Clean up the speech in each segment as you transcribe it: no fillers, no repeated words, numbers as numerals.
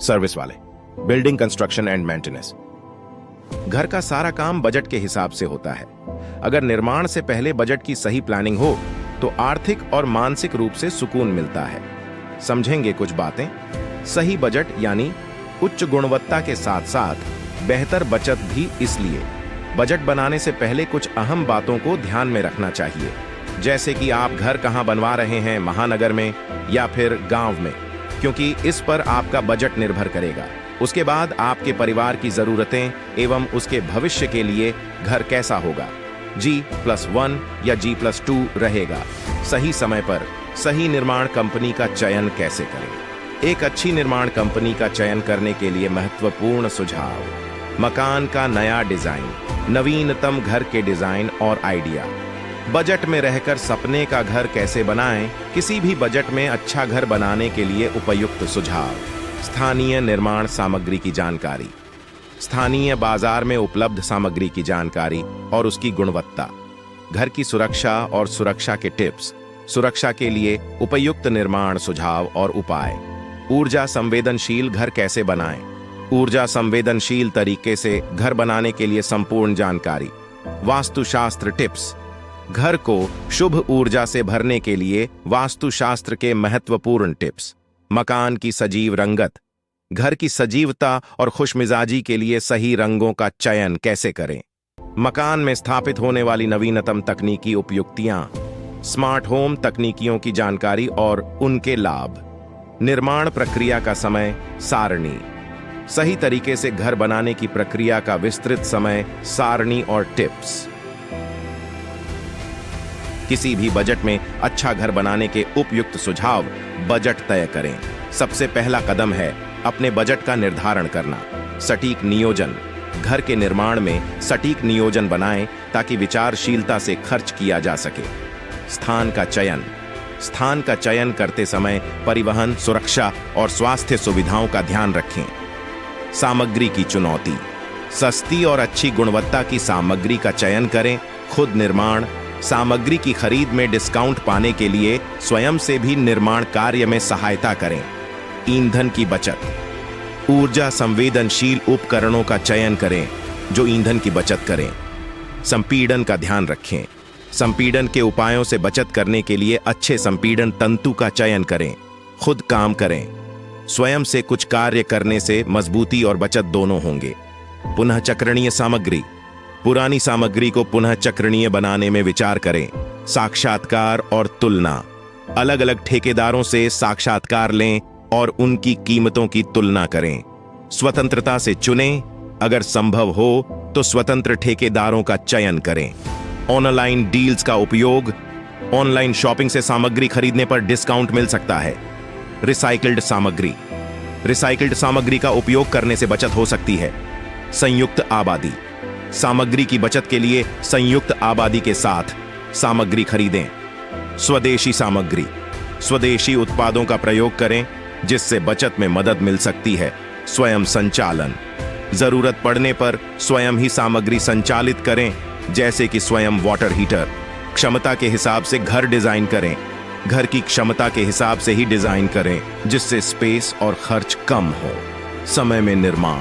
Service वाले, building construction and maintenance. घर का सारा काम बजट के हिसाब से होता है। अगर निर्माण से पहले बजट की सही प्लानिंग हो तो आर्थिक और मानसिक रूप से सुकून मिलता है। समझेंगे कुछ बातें। सही बजट यानी उच्च गुणवत्ता के साथ साथ बेहतर बचत भी। इसलिए बजट बनाने से पहले कुछ अहम बातों को ध्यान में रखना चाहिए, जैसे कि आप घर कहां बनवा रहे हैं, महानगर में या फिर गांव में, क्योंकि इस पर आपका बजट निर्भर करेगा। उसके बाद आपके परिवार की जरूरतें एवं उसके भविष्य के लिए घर कैसा होगा, G+1 या G+2 रहेगा। सही समय पर सही निर्माण कंपनी का चयन कैसे करें। एक अच्छी निर्माण कंपनी का चयन करने के लिए महत्वपूर्ण सुझाव: मकान का नया डिजाइन, नवीनतम घर के डिजाइन और आइडिया। बजट में रहकर सपने का घर कैसे बनाएं। किसी भी बजट में अच्छा घर बनाने के लिए उपयुक्त सुझाव: स्थानीय निर्माण सामग्री की जानकारी, स्थानीय बाजार में उपलब्ध सामग्री की जानकारी और उसकी गुणवत्ता। घर की सुरक्षा और सुरक्षा के टिप्स, सुरक्षा के लिए उपयुक्त निर्माण सुझाव और उपाय। ऊर्जा संवेदनशील घर कैसे बनाएं। ऊर्जा संवेदनशील तरीके से घर बनाने के लिए संपूर्ण जानकारी। वास्तुशास्त्र टिप्स, घर को शुभ ऊर्जा से भरने के लिए वास्तुशास्त्र के महत्वपूर्ण टिप्स। मकान की सजीव रंगत, घर की सजीवता और खुशमिजाजी के लिए सही रंगों का चयन कैसे करें। मकान में स्थापित होने वाली नवीनतम तकनीकी उपयुक्तियां, स्मार्ट होम तकनीकियों की जानकारी और उनके लाभ। निर्माण प्रक्रिया का समय सारणी, सही तरीके से घर बनाने की प्रक्रिया का विस्तृत समय सारणी और टिप्स। किसी भी बजट में अच्छा घर बनाने के उपयुक्त सुझाव। बजट तय करें। सबसे पहला कदम है अपने बजट का निर्धारण करना। सटीक नियोजन, घर के निर्माण में सटीक नियोजन बनाएं ताकि विचारशीलता से खर्च किया जा सके। स्थान का चयन, स्थान का चयन करते समय परिवहन, सुरक्षा और स्वास्थ्य सुविधाओं का ध्यान रखें। सामग्री की चुनौती, सस्ती और अच्छी गुणवत्ता की सामग्री का चयन करें। खुद निर्माण सामग्री की खरीद में डिस्काउंट पाने के लिए स्वयं से भी निर्माण कार्य में सहायता करें। ईंधन की बचत, ऊर्जा संवेदनशील उपकरणों का चयन करें जो ईंधन की बचत करें। संपीड़न का ध्यान रखें, संपीड़न के उपायों से बचत करने के लिए अच्छे संपीड़न तंतु का चयन करें। खुद काम करें, स्वयं से कुछ कार्य करने से मजबूती और बचत दोनों होंगे। पुनः चक्रणीय सामग्री, पुरानी सामग्री को पुनः चक्रणीय बनाने में विचार करें। साक्षात्कार और तुलना, अलग अलग ठेकेदारों से साक्षात्कार लें और उनकी कीमतों की तुलना करें। स्वतंत्रता से चुनें, अगर संभव हो तो स्वतंत्र ठेकेदारों का चयन करें। ऑनलाइन डील्स का उपयोग, ऑनलाइन शॉपिंग से सामग्री खरीदने पर डिस्काउंट मिल सकता है। रिसाइकल्ड सामग्री, रिसाइकल्ड सामग्री का उपयोग करने से बचत हो सकती है। संयुक्त आबादी, सामग्री की बचत के लिए संयुक्त आबादी के साथ सामग्री खरीदें। स्वदेशी सामग्री, स्वदेशी उत्पादों का प्रयोग करें जिससे बचत में मदद मिल सकती है। स्वयं संचालन, जरूरत पड़ने पर स्वयं ही सामग्री संचालित करें, जैसे कि स्वयं वाटर हीटर। क्षमता के हिसाब से घर डिजाइन करें, घर की क्षमता के हिसाब से ही डिजाइन करें जिससे स्पेस और खर्च कम हो। समय में निर्माण,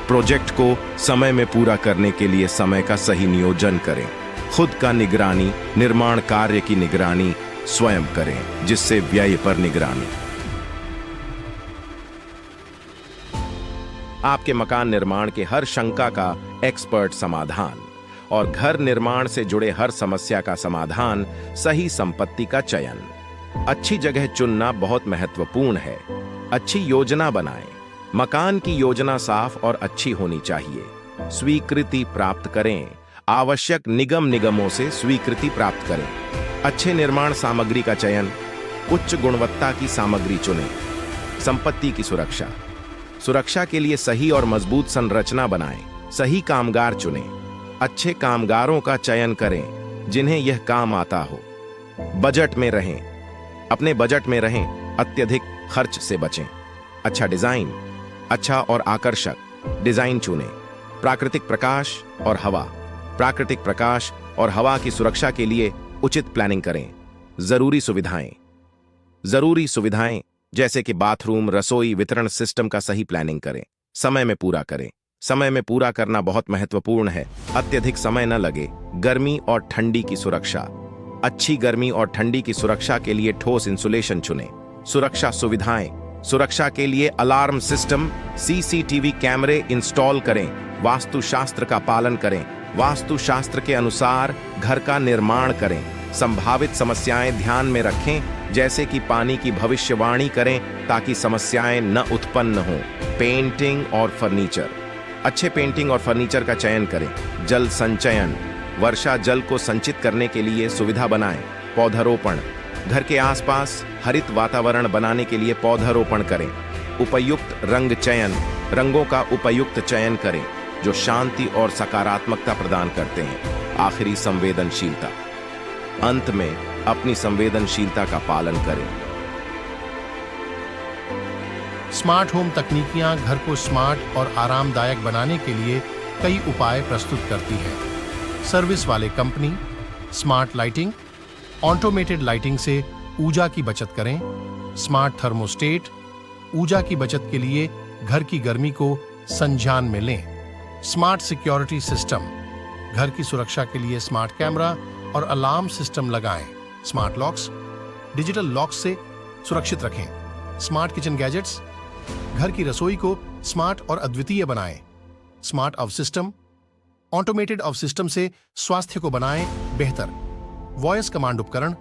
प्रोजेक्ट को समय में पूरा करने के लिए समय का सही नियोजन करें। खुद का निगरानी, निर्माण कार्य की निगरानी स्वयं करें जिससे व्यय पर निगरानी। आपके मकान निर्माण के हर शंका का एक्सपर्ट समाधान और घर निर्माण से जुड़े हर समस्या का समाधान। सही संपत्ति का चयन, अच्छी जगह चुनना बहुत महत्वपूर्ण है। अच्छी योजना बनाएं। मकान की योजना साफ और अच्छी होनी चाहिए। स्वीकृति प्राप्त करें, आवश्यक निगमों से स्वीकृति प्राप्त करें। अच्छे निर्माण सामग्री का चयन, उच्च गुणवत्ता की सामग्री चुनें। संपत्ति की सुरक्षा, सुरक्षा के लिए सही और मजबूत संरचना बनाएं। सही कामगार चुनें, अच्छे कामगारों का चयन करें जिन्हें यह काम आता हो। बजट में रहें, अपने बजट में रहें, अत्यधिक खर्च से बचें। अच्छा डिजाइन, अच्छा और आकर्षक डिजाइन चुनें। प्राकृतिक प्रकाश और हवा, प्राकृतिक प्रकाश और हवा की सुरक्षा के लिए उचित प्लानिंग करें। जरूरी सुविधाएं, जरूरी सुविधाएं जैसे कि बाथरूम, रसोई, वितरण सिस्टम का सही प्लानिंग करें। समय में पूरा करें। समय में पूरा करना बहुत महत्वपूर्ण है। अत्यधिक समय न लगे। गर्मी और ठंडी की सुरक्षा। अच्छी गर्मी और ठंडी की सुरक्षा के लिए ठोस इंसुलेशन चुनें। सुरक्षा सुविधाएं। सुरक्षा के लिए अलार्म सिस्टम, सीसीटीवी कैमरे इंस्टॉल करें। वास्तुशास्त्र का पालन करें। वास्तुशास्त्र के अनुसार घर का निर्माण करें। संभावित समस्याएं ध्यान में रखें, जैसे कि पानी की भविष्यवाणी करें ताकि समस्याएं न उत्पन्न हों। पेंटिंग और फर्नीचर। अच्छे पेंटिंग और फर्नीचर का चयन करें। जल संचयन। वर्षा जल को संचित करने के लिए सुविधा बनाएं। पौधारोपण। घर के आसपास हरित वातावरण बनाने के लिए पौधारोपण करें। उपयुक्त रंग चयन। रंगों का उपयुक्त चयन करें जो शांति और सकारात्मकता प्रदान करते हैं। आखिरी, संवेदनशीलता। अंत में अपनी संवेदनशीलता का पालन करें। स्मार्ट होम तकनीकियां घर को स्मार्ट और आरामदायक बनाने के लिए कई उपाय प्रस्तुत करती हैं। सर्विस वाले company. Smart lighting. Automated lighting से ऊर्जा की बचत करें। Smart thermostat. ऊर्जा की बचत के लिए घर की गर्मी को संज्ञान में लें। Smart security system. घर की सुरक्षा के लिए स्मार्ट कैमरा और अलार्म सिस्टम लगाएं। Smart locks. डिजिटल लॉक्स से सुरक्षित रखें। Smart kitchen gadgets. घर की रसोई को स्मार्ट और अद्वितीय बनाएं। Smart of system. Automated of system से स्वास्थ्य को बनाएं बेहतर। वॉइस कमांड उपकरण।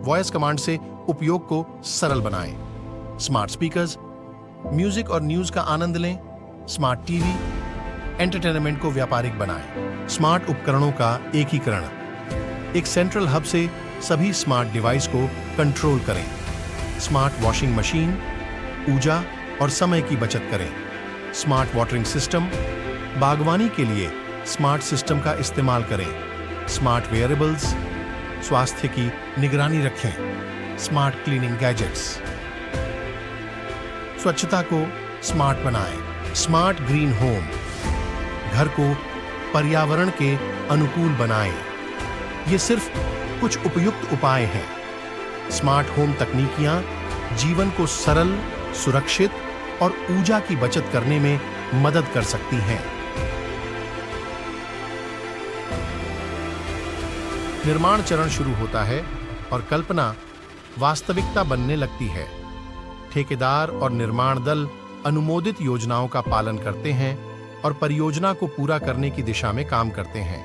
वॉइस कमांड से उपयोग को सरल बनाएं। Smart speakers. म्यूजिक और न्यूज का आनंद लें। Smart TV. एंटरटेनमेंट को व्यापारिक बनाएं। स्मार्ट उपकरणों का एकीकरण। एक सेंट्रल हब से सभी स्मार्ट डिवाइस को कंट्रोल करें। Smart washing machine. ऊर्जा और समय की बचत करें। Smart watering system. बागवानी के लिए स्मार्ट सिस्टम का इस्तेमाल करें। Smart wearables. स्वास्थ्य की निगरानी रखें। Smart cleaning gadgets. स्वच्छता को स्मार्ट बनाएं। Smart green home. घर को पर्यावरण के अनुकूल बनाएं। ये सिर्फ कुछ उपयुक्त उपाय हैं। स्मार्ट होम तकनीकियां जीवन को सरल, सुरक्षित और ऊर्जा की बचत करने में मदद कर सकती हैं। निर्माण चरण शुरू होता है और कल्पना वास्तविकता बनने लगती है। ठेकेदार और निर्माण दल अनुमोदित योजनाओं का पालन करते हैं और परियोजना को पूरा करने की दिशा में काम करते हैं।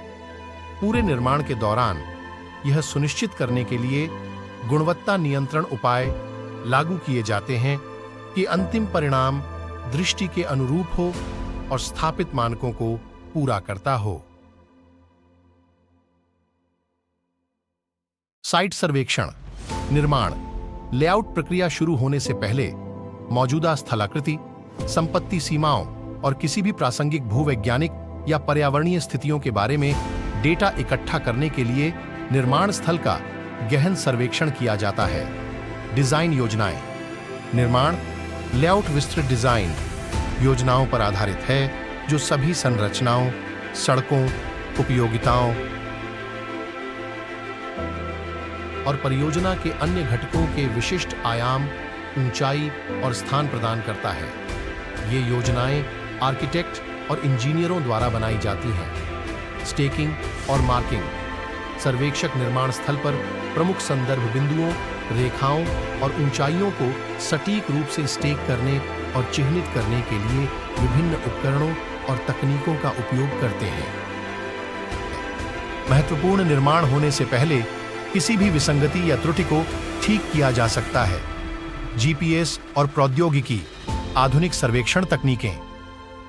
पूरे निर्माण के दौरान यह सुनिश्चित करने के लिए गुणवत्ता नियंत्रण उपाय लागू किए जाते हैं कि अंतिम परिणाम दृष्टि के अनुरूप हो और स्थापित मानकों को पूरा करता हो। साइट सर्वेक्षण। निर्माण लेआउट प्रक्रिया शुरू होने से पहले मौजूदा स्थलाकृति, संपत्ति सीमाओं और किसी भी प्रासंगिक भूवैज्ञानिक या पर्यावरणीय स्थितियों के बारे में डेटा इकट्ठा करने के लिए निर्माण स्थल का गहन सर्वेक्षण किया जाता है। डिजाइन योजनाएं। निर्माण लेआउट विस्तृत डिजाइन योजनाओं पर आधारित है जो सभी संरचनाओं, सड़कों, उपयोगिताओं और परियोजना के अन्य घटकों के विशिष्ट आयाम, ऊंचाई और स्थान प्रदान करता है। ये योजनाएं आर्किटेक्ट और इंजीनियरों द्वारा बनाई जाती हैं। स्टेकिंग और मार्किंग। सर्वेक्षक निर्माण स्थल पर प्रमुख संदर्भ बिंदुओं, रेखाओं और ऊंचाइयों को सटीक रूप से स्टेक करने और चिह्नित करने के लिए विभिन्न उपकरणों और तकनीकों का उपयोग करते हैं। महत्वपूर्ण निर्माण होने से पहले किसी भी विसंगति या त्रुटि को ठीक किया जा सकता है। जीपीएस और प्रौद्योगिकी। आधुनिक सर्वेक्षण तकनीकें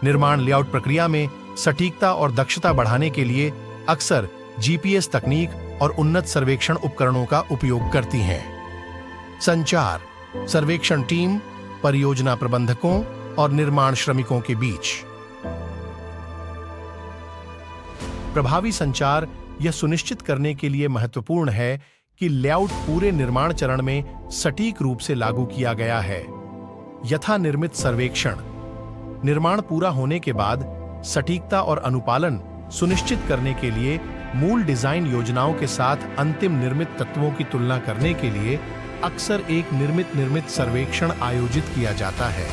निर्माण लेआउट प्रक्रिया में सटीकता और दक्षता बढ़ाने के लिए अक्सर जीपीएस तकनीक और उन्नत सर्वेक्षण उपकरणों का उपयोग करती हैं। संचार। सर्वेक्षण टीम, परियोजना प्रबंधकों और निर्माण श्रमिकों के बीच प्रभावी संचार यह सुनिश्चित करने के लिए महत्वपूर्ण है कि लेआउट पूरे निर्माण चरण में सटीक रूप से लागू किया गया है। यथा निर्मित सर्वेक्षण। निर्माण पूरा होने के बाद सटीकता और अनुपालन सुनिश्चित करने के लिए मूल डिजाइन योजनाओं के साथ अंतिम निर्मित तत्वों की तुलना करने के लिए अक्सर एक निर्मित सर्वेक्षण आयोजित किया जाता है।